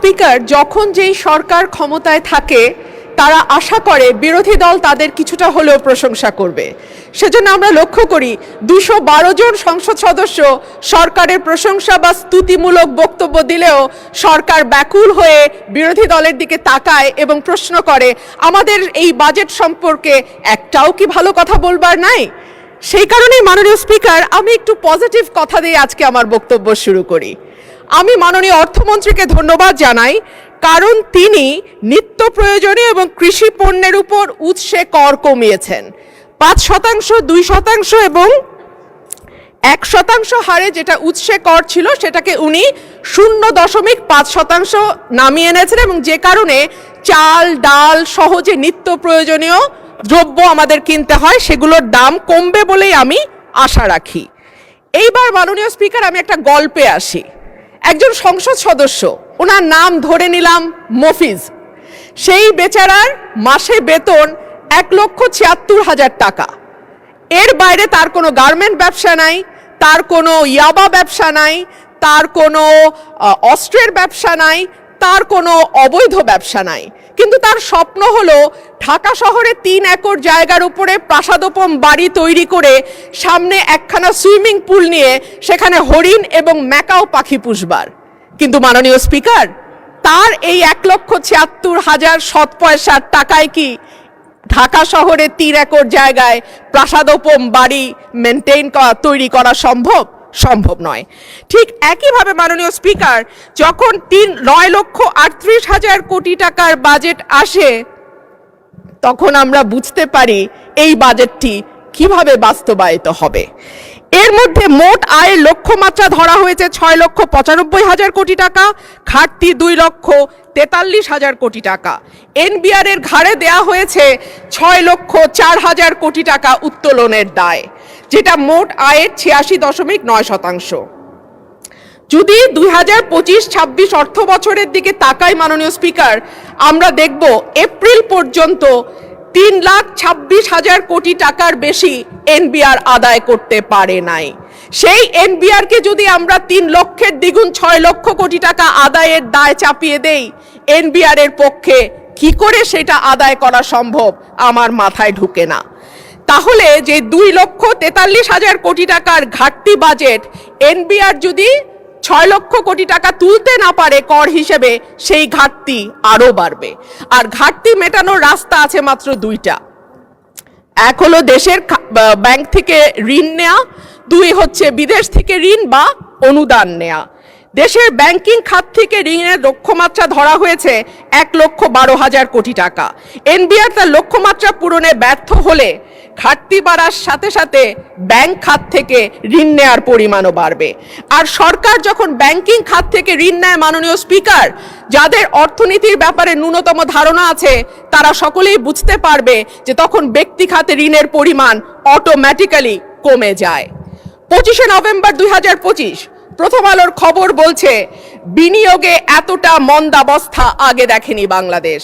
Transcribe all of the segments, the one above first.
Speaker, যখন যেই সরকার ক্ষমতায় থাকে তারা আশা করে বিরোধী দল তাদের কিছুটা হলেও প্রশংসা করবে। সেজন্য আমরা লক্ষ্য করি 212 জন সংসদ সদস্য সরকারের প্রশংসা বা স্তুতিমূলক বক্তব্য দিলেও সরকার ব্যাকুল হয়ে বিরোধী দলের দিকে তাকায় এবং প্রশ্ন করে, আমাদের এই বাজেট সম্পর্কে একটাও কি ভালো কথা বলবার নাই? সেই কারণেই মাননীয় স্পিকার, আমি একটু পজিটিভ কথা দিয়ে আজকে আমার বক্তব্য শুরু করি। আমি মাননীয় অর্থমন্ত্রীকে ধন্যবাদ জানাই, কারণ তিনি নিত্য প্রয়োজনীয় এবং কৃষি পণ্যের উপর উৎসে কর কমিয়েছেন। 5%, 2% এবং 1% হারে যেটা উৎসে কর ছিল সেটাকে উনি 0.5% নামিয়ে এনেছেন, এবং যে কারণে চাল ডাল সহ যে নিত্য প্রয়োজনীয় দ্রব্য আমাদের কিনতে হয় সেগুলোর দাম কমবে বলেই আমি আশা রাখি। এইবার মাননীয় স্পিকার, আমি একটা গল্পে আসি। একজন সংসদ সদস্য, ওনার নাম ধরে নিলাম মফিজ, সেই বেচারার মাসে বেতন 1,76,000 টাকা। এর বাইরে তার কোনো গার্মেন্ট ব্যবসা নাই, তার কোনো ইয়াবা ব্যবসা নাই, তার কোনো অস্ত্রের ব্যবসা নাই, তার কোনো অবৈধ ব্যবসা নাই। কিন্তু তার স্বপ্ন হলো ঢাকা শহরে 3 একর জায়গার উপরে প্রাসাদোপম বাড়ি তৈরি করে সামনে একখানা সুইমিং পুল নিয়ে সেখানে হরিণ এবং ম্যাকাও পাখি পুষবার। কিন্তু মাননীয় স্পিকার, তার এই 1,76,000 সৎ পয়সার টাকায় কি ঢাকা শহরে 3 একর জায়গায় প্রাসাদোপম বাড়ি তৈরি করা সম্ভব? সম্ভব নয়। ঠিক একইভাবে মাননীয় স্পিকার, যখন 9,38,000 কোটি টাকার বাজেট আসে তখন আমরা বুঝতে পারি এই বাজেটটি কিভাবে বাস্তবায়িত হবে। এর মধ্যে মোট আয়ের লক্ষ্যমাত্রা ধরা হয়েছে 6,95,000 কোটি টাকা, ঘাটতি 2,43,000 কোটি টাকা। এনবিআর এর ঘাড়ে দেয়া হয়েছে 6,04,000 কোটি টাকা উত্তোলনের দায়, যেটা মোট আয়ের 86.9%। যদি 2025-26 অর্থ বছরের দিকে তাকাই মাননীয় স্পিকার, আমরা দেখব এপ্রিল পর্যন্ত 3,26,000 কোটি টাকার বেশি এনবিআর আদায় করতে পারে নাই। সেই এনবিআর কে যদি আমরা 3 লক্ষের দ্বিগুণ 6 লক্ষ কোটি টাকা আদায়ের দায় চাপিয়ে দেই, এনবিআর এর পক্ষে কি করে সেটা আদায় করা সম্ভব আমার মাথায় ঢুকে না। তাহলে যে 2,43,000 কোটি টাকার ঘাটতি বাজেট, এনবিআর যদি 6 লক্ষ কোটি টাকা তুলতে না পারে কর হিসেবে, সেই ঘাটতি আরো বাড়বে। আর ঘাটতি মেটানোর রাস্তা আছে মাত্র 2টা। এক হলো দেশের ব্যাংক থেকে ঋণ নেয়া, 2 হচ্ছে বিদেশ থেকে ঋণ বা অনুদান নেয়া। দেশের ব্যাংকিং খাত থেকে ঋণের লক্ষ্যমাত্রা ধরা হয়েছে 1,12,000 কোটি টাকা। এনবিআর তার লক্ষ্যমাত্রা পূরণে ব্যর্থ হলে ঘাটতি বাড়ার সাথে সাথে ব্যাংক খাত থেকে ঋণ নেয়ার পরিমাণও বাড়বে। আর সরকার যখন ব্যাংকিং খাত থেকে ঋণ নেয় মাননীয় স্পিকার, যাদের অর্থনীতির ব্যাপারে ন্যূনতম ধারণা আছে তারা সকলেই বুঝতে পারবে যে তখন ব্যক্তি খাতে ঋণের পরিমাণ অটোমেটিক্যালি কমে যায়। 25শে নভেম্বর 2025 প্রথম আলোর খবর বলছে, বিনিয়োগে এতটা মন্দাবস্থা আগে দেখেনি বাংলাদেশ।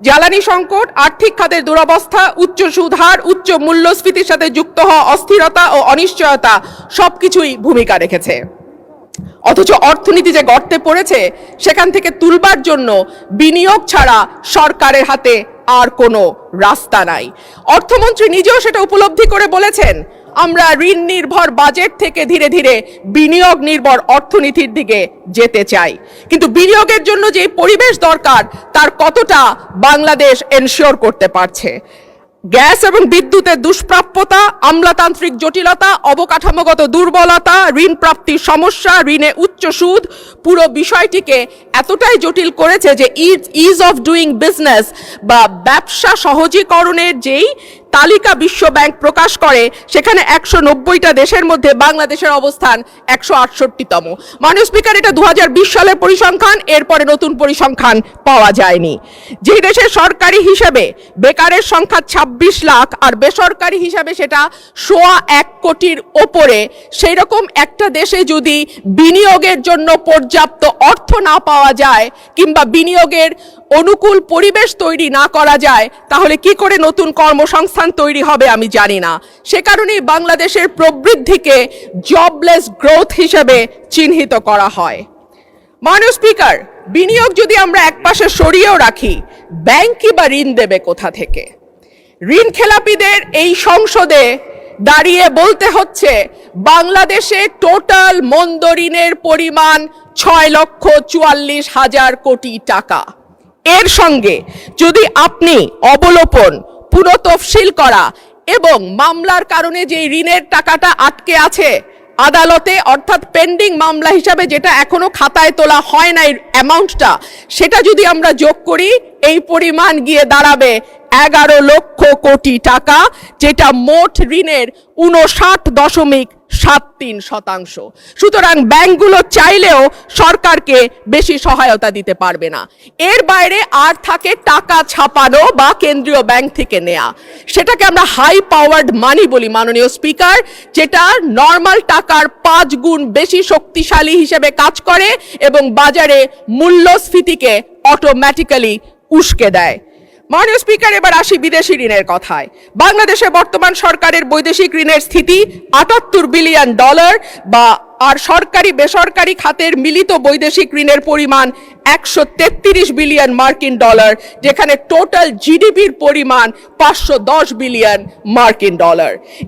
জ্বালানি সংকট, আর্থিক খাতের দুরবস্থা, উচ্চ সুদ হার, উচ্চ মূল্যস্ফীতির সাথে যুক্ত হওয়া অস্থিরতা ও অনিশ্চয়তা সবকিছুই ভূমিকা রেখেছে। অথচ অর্থনীতি যে গর্তে পড়েছে সেখান থেকে তুলবার জন্য বিনিয়োগ ছাড়া সরকারের হাতে আর কোনো রাস্তা নাই। অর্থমন্ত্রী নিজেও সেটা উপলব্ধি করে বলেছেন, আমরা ঋণ নির্ভর বাজেট থেকে ধীরে ধীরে বিনিয়োগ নির্ভর অর্থনীতির দিকে যেতে চাই। কিন্তু বিনিয়োগের জন্য যে পরিবেশ দরকার তার কতটা বাংলাদেশ এনশিওর করতে পারছে? গ্যাস এবং বিদ্যুতের দুষ্প্রাপ্যতা, আমলাতান্ত্রিক জটিলতা, অবকাঠামোগত দুর্বলতা, ঋণ প্রাপ্তির সমস্যা, ঋণে উচ্চ সুদ পুরো বিষয়টিকে এতটাই জটিল করেছে যে ইজ অফ ডুইং বিজনেস বা ব্যবসা সহজীকরণের যেই তালিকা বিশ্ব ব্যাংক প্রকাশ করে সেখানে 190টা দেশের মধ্যে বাংলাদেশের অবস্থান 168তম। মাননীয় স্পিকার, এটা 2020 সালের পরিসংখ্যান, এরপরে নতুন পরিসংখ্যান পাওয়া যায়নি। যে দেশের সরকারি হিসেবে বেকারের সংখ্যা 26 লাখ আর বেসরকারি হিসাবে সেটা 1.25 কোটির ওপরে, সেই রকম একটা দেশে যদি বিনিয়োগের জন্য পর্যাপ্ত অর্থ না পাওয়া যায় কিংবা বিনিয়োগের অনুকূল পরিবেশ তৈরি না করা যায়, তাহলে কি করে নতুন কর্মসংস্থান তৈরি হবে আমি জানি না। সে কারণেই বাংলাদেশের প্রবৃদ্ধিকে জবলেস গ্রোথ হিসেবে চিহ্নিত করা হয়। মাননীয় স্পিকার, বিনিয়োগ যদি আমরা একপাশে সরিয়েও রাখি, ব্যাংকই বা ঋণ দেবে কোথা থেকে? ঋণ খেলাপিদের এই সংসদে দাঁড়িয়ে বলতে হচ্ছে বাংলাদেশে টোটাল মন্দ ঋণের পরিমাণ 6,44,000 কোটি টাকা। এর সঙ্গে যদি আপনি অবলোপন, পুনঃতফসিল করা এবং মামলার কারণে যে ঋণের টাকাটা আটকে আছে আদালতে, অর্থাৎ পেন্ডিং মামলা হিসাবে যেটা এখনো খাতায় তোলা হয় নাই অ্যামাউন্টটা, সেটা যদি আমরা যোগ করি, এই পরিমাণ গিয়ে দাঁড়াবে 11 লক্ষ কোটি টাকা, যেটা মোট ঋণের 59.73%। সুতরাং ব্যাংকগুলো চাইলেও সরকারকে বেশি সহায়তা দিতে পারবে না। এর বাইরে আর থাকে টাকা ছাপানো বা কেন্দ্রীয় ব্যাংক থেকে নেয়া, সেটাকে আমরা হাই পাওয়ার্ড মানি বলি মাননীয় স্পিকার, যেটা নর্মাল টাকার 5 গুণ বেশি শক্তিশালী হিসেবে কাজ করে এবং বাজারে মূল্যস্ফীতিকে অটোমেটিক্যালি উস্কে দেয়। মাননীয় স্পিকার, এবার আসি বিদেশি ঋণের কথায়। বাংলাদেশে বর্তমান সরকারের বৈদেশিক ঋণের স্থিতি $78 বিলিয়ন, বা আর সরকারি বেসরকারি খাতের মিলিত বৈদেশিক ঋণের পরিমাণ $133 বিলিয়ন, যেখানে টোটাল জিডিপির পরিমাণ $510 বিলিয়ন।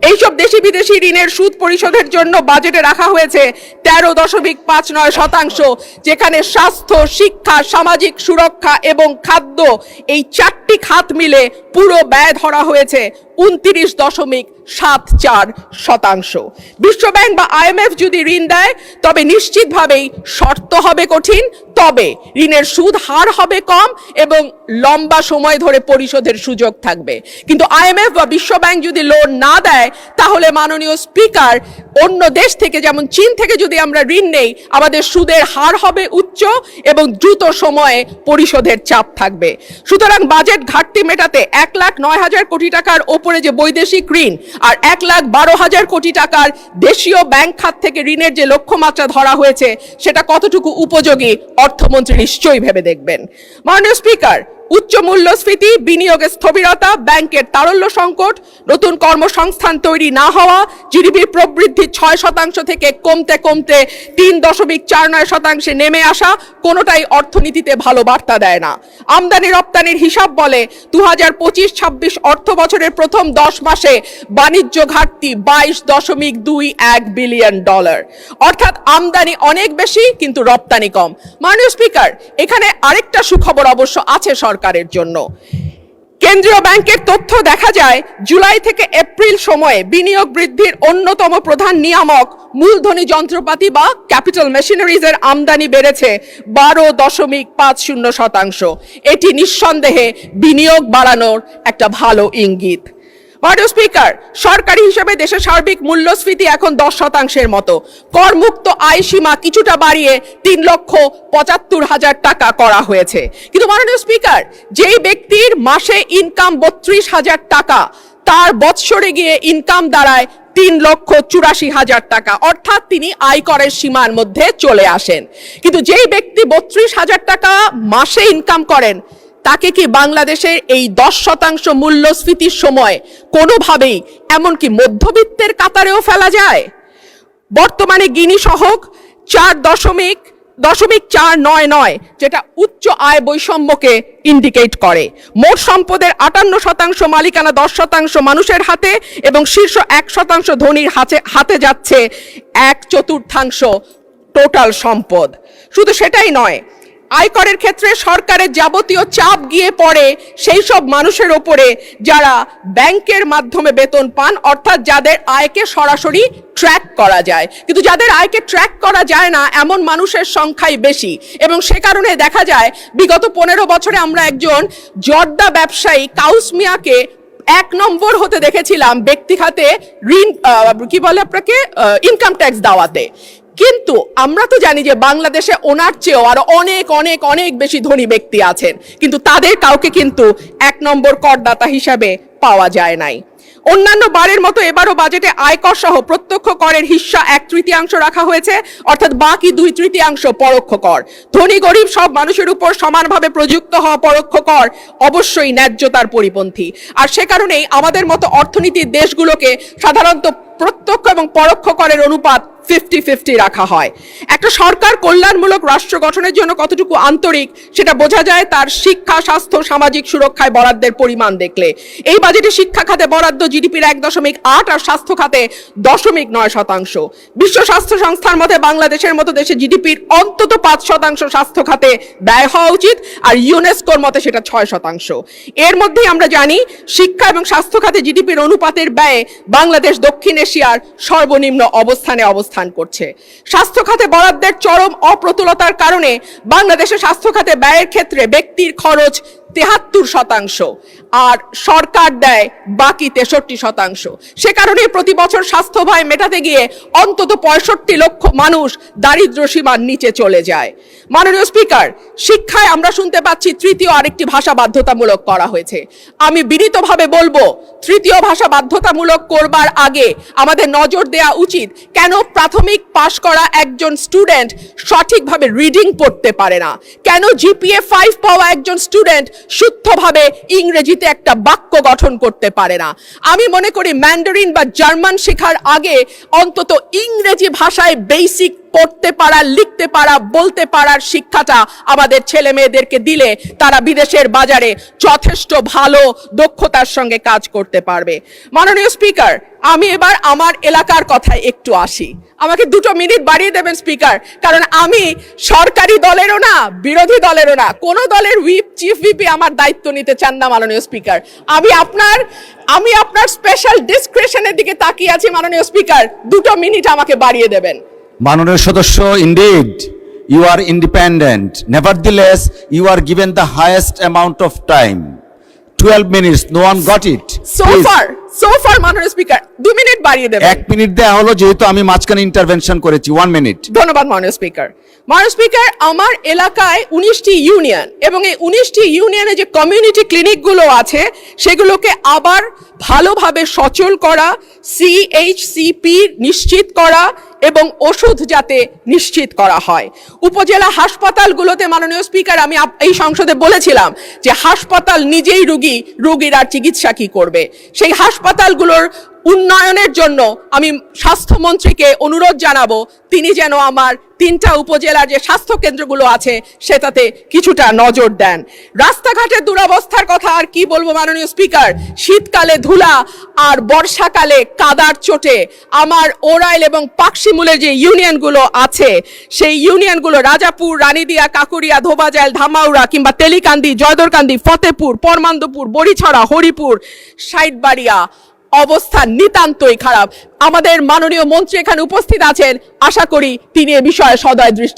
এইসব দেশি বিদেশি ঋণের সুদ পরিশোধের জন্য বাজেটে রাখা হয়েছে 13.59%, যেখানে স্বাস্থ্য, শিক্ষা, সামাজিক সুরক্ষা এবং খাদ্য, এই 4টি খাত মিলে পুরো ব্যয় ধরা হয়েছে 29.74%। বিশ্বব্যাংক বা IMF যদি ঋণ দেয় তবে নিশ্চিতভাবেই শর্ত হবে কঠিন, তবে ঋণের সুদ হার হবে কম এবং লম্বা সময় ধরে পরিশোধের সুযোগ থাকবে। কিন্তু IMF বা বিশ্বব্যাংক যদি লোন না দেয়, তাহলে মাননীয় স্পিকার, অন্য দেশ থেকে যেমন চীন থেকে যদি আমরা ঋণ নেই, আমাদের সুদের হার হবে উচ্চ এবং দ্রুত সময়ে পরিশোধের চাপ থাকবে। সুতরাং বাজেট ঘাটতি মেটাতে 1,09,000 কোটি টাকার ওপরে যে বৈদেশিক ঋণ আর 1,12,000 কোটি টাকার দেশীয় ব্যাংক খাত থেকে ঋণের যে লক্ষ্যমাত্রা ধরা হয়েছে, সেটা কতটুকু উপযোগী অর্থমন্ত্রী নিশ্চয়ই ভেবে দেখবেন। মাননীয় স্পিকার, উচ্চ মূল্যস্ফীতি, বিনিয়োগের স্থবিরতা, ব্যাংকের তারল্য সংকট, নতুন কর্মসংস্থান তৈরি না হওয়া, জিডিপির প্রবৃদ্ধি 6% থেকে কমতে কমতে 3.49% নেমে আসা, কোনোটাই অর্থনীতিতে ভালো বার্তা দেয় না। আমদানি রপ্তানির হিসাব বলে 2025-26 অর্থ বছরের প্রথম 10 মাসে বাণিজ্য ঘাটতি $22.21 বিলিয়ন, অর্থাৎ আমদানি অনেক বেশি কিন্তু রপ্তানি কম। মাননীয় স্পিকার, এখানে আরেকটা সুখবর অবশ্য আছে সরকারের জন্য। কেন্দ্রীয় ব্যাংকের তথ্য দেখা যায়, জুলাই থেকে এপ্রিল সময়ে বিনিয়োগ বৃদ্ধির অন্যতম প্রধান নিয়ামক মূলধনী যন্ত্রপাতি বা ক্যাপিটাল মেশিনারিজ এর আমদানি বেড়েছে 12.50%। এটি নিঃসন্দেহে বিনিয়োগ বাড়ানোর একটা ভালো ইঙ্গিত। মাননীয় স্পিকার, সরকারি হিসেবে দেশের সার্বিক মূল্যস্ফীতি এখন 10%-এর মতো। করমুক্ত আয় সীমা কিছুটা বাড়িয়ে 3,75,000 টাকা করা হয়েছে। কিন্তু মাননীয় স্পিকার, যেই ব্যক্তির মাসে ইনকাম 32,000 টাকা, তার বৎসরে গিয়ে ইনকাম দাঁড়ায় 3,84,000 টাকা, অর্থাৎ তিনি আয়করের সীমার মধ্যে চলে আসেন। কিন্তু যেই ব্যক্তি 32,000 টাকা মাসে ইনকাম করেন, তাকে কি বাংলাদেশের এই 10% মূল্যস্ফীতির সময় কোনোভাবেই এমনকি মধ্যবিত্তের কাতারেও ফেলা যায়? বর্তমানে গিনি সহক 4.499, যেটা উচ্চ আয় বৈষম্যকে ইন্ডিকেট করে। মোট সম্পদের 58% মালিকানা 10% মানুষের হাতে এবং শীর্ষ 1% ধনীর হাতে যাচ্ছে 1/4 টোটাল সম্পদ। শুধু সেটাই নয়, আয়করের ক্ষেত্রে সরকারের যাবতীয় চাপ গিয়ে পড়ে সেই সব মানুষের ওপরে যারা ব্যাংকের মাধ্যমে বেতন পান, অর্থাৎ যাদের আয়কে সরাসরি ট্র্যাক করা যায়। কিন্তু যাদের আয়কে ট্র্যাক করা যায় না, এমন মানুষের সংখ্যাই বেশি এবং সে কারণে দেখা যায় বিগত 15 বছরে আমরা একজন জর্দা ব্যবসায়ী কাউস মিয়াকে 1 নম্বর হতে দেখেছিলাম ব্যক্তি খাতে ঋণ ইনকাম ট্যাক্স দাওয়াতে। কিন্তু আমরা তো জানি যে বাংলাদেশে ওনার চেয়েও আরো অনেক অনেক অনেক বেশি ধনী ব্যক্তি আছেন, কিন্তু তাদের কাউকে কিন্তু 1 নম্বর করদাতা হিসাবে পাওয়া যায় নাই। অন্যান্য বারের মতো এবারও বাজেটে আয়কর সহ প্রত্যক্ষ করের হিস্সা 1/3 রাখা হয়েছে, অর্থাৎ বাকি 2/3 পরোক্ষ কর। ধনী গরিব সব মানুষের উপর সমানভাবে প্রযুক্ত হওয়া পরোক্ষ কর অবশ্যই ন্যায্যতার পরিপন্থী। আর সে কারণেই আমাদের মতো অর্থনীতির দেশগুলোকে সাধারণত প্রত্যক্ষ এবং পরোক্ষ করের অনুপাত 50-50 রাখা হয়। একটা সরকার কল্যাণমূলক রাষ্ট্র গঠনের জন্য কতটুকু আন্তরিক সেটা বোঝা যায় তার শিক্ষা, স্বাস্থ্য, সামাজিক সুরক্ষায় বরাদ্দের পরিমাণ দেখলে। এই বাজেটে শিক্ষা খাতে বরাদ্দ জিডিপির 1.8 আর স্বাস্থ্য খাতে 0.9%। বিশ্ব স্বাস্থ্য সংস্থার মতে বাংলাদেশের মতো দেশে জিডিপির অন্তত 5% স্বাস্থ্য খাতে ব্যয় হওয়া উচিত, আর ইউনেস্কোর মতে সেটা 6%। এর মধ্যেই আমরা জানি শিক্ষা এবং স্বাস্থ্য খাতে জিডিপির অনুপাতের ব্যয়ে বাংলাদেশ দক্ষিণ এশিয়ার সর্বনিম্ন অবস্থানে অবস্থান করছে। স্বাস্থ্য খাতে বরাদ্দের চরম অপ্রতুলতার কারণে বাংলাদেশের স্বাস্থ্য খাতে ব্যয়ের ক্ষেত্রে ব্যক্তির খরচ 73% আর সরকার দেয় বাকি 63%। সে কারণে প্রতি বছর স্বাস্থ্য ব্যয় মেটাতে গিয়ে অন্তত 65 লক্ষ মানুষ দারিদ্র্য সীমার নিচে চলে যায়। মাননীয় স্পিকার, শিক্ষায় আমরা শুনতে পাচ্ছি তৃতীয় আরেকটি ভাষা বাধ্যতামূলক করা হয়েছে। আমি বিনীতভাবে বলবো, তৃতীয় ভাষা বাধ্যতামূলক করবার আগে আমাদের নজর দেওয়া উচিত কেন প্রাথমিক পাশ করা একজন স্টুডেন্ট সঠিকভাবে রিডিং পড়তে পারে না, কেন জিপিএ 5 পাওয়া একজন স্টুডেন্ট শুদ্ধভাবে ইংরেজিতে একটা বাক্য গঠন করতে পারে না। আমি মনে করি ম্যান্ডারিন বা জার্মান শেখার আগে অন্তত ইংরেজি ভাষায় বেসিক পড়তে পারা, লিখতে পারা, বলতে পারার শিক্ষাটা আমাদের ছেলে মেয়েদেরকে দিলে তারা বিদেশের বাজারে যথেষ্ট ভালো দক্ষতার সঙ্গে কাজ করতে পারবে। মাননীয় স্পিকার, আমি এবার আমার এলাকার কথায় একটু আসি। আমাকে 2 মিনিট বাড়িয়ে দেবেন স্পিকার, কারণ আমি সরকারি দলেরও না, বিরোধী দলেরও না, কোন দলের হুইপ, চিফ হুইপই আমার দায়িত্ব নিতে চান না। মাননীয় স্পিকার, আমি আপনার স্পেশাল ডিসক্রিশনের দিকে তাকিয়ে আছি। মাননীয় স্পিকার, 2 মিনিট আমাকে বাড়িয়ে দেবেন। মাননীয় সদস্য, indeed you are independent, nevertheless you are given the highest amount of time, 12 minutes, no one got it. So far মাননীয় স্পিকার 2 মিনিট বাড়িয়ে দেবেন। 1 মিনিট দেয়া হলো, যেহেতু আমি মাঝখানে ইন্টারভেনশন করেছি। 1 মিনিট। ধন্যবাদ মাননীয় স্পিকার। মাননীয় স্পিকার, আমার এলাকায় 19টি ইউনিয়ন এবং এই 19টি ইউনিয়নে যে কমিউনিটি ক্লিনিকগুলো আছে সেগুলোকে আবার ভালোভাবে সচল করা, CHCP নিশ্চিত করা এবং ওষুধ যাতে নিশ্চিত করা হয়। উপজেলা হাসপাতালগুলোতে মাননীয় স্পিকার, আমি এই সংসদে বলেছিলাম যে হাসপাতাল নিজেই রোগীর আর চিকিৎসা কি করবে। সেই হাসপাতালগুলোর উন্নয়নের জন্য আমি স্বাস্থ্যমন্ত্রীকে অনুরোধ জানাবো তিনি যেন আমার 3টা উপজেলার যে স্বাস্থ্য কেন্দ্রগুলো আছে সেটাতে কিছুটা নজর দেন। রাস্তাঘাটের দুরবস্থার কথা আর কি বলবো মাননীয় স্পিকার, শীতকালে ধুলা আর বর্ষাকালে কাদার চোটে আমার ওরাইল এবং পাকশিমুলের যে ইউনিয়নগুলো আছে সেই ইউনিয়নগুলো রাজাপুর, রানীদিয়া, কাকুরিয়া, ধোবাজাইল, ধামাউড়া কিংবা তেলিকান্দি, জয়দরকান্দি, ফতেপুর, পরমান্দপুর, বড়িছড়া, হরিপুর, সাইটবাড়িয়া অবস্থা নিতান্তই খারাপ। আমাদের মাননীয় মন্ত্রী এখানে উপস্থিত আছেন, আশা করি তিনি এ বিষয়ে সদয় দৃষ্টি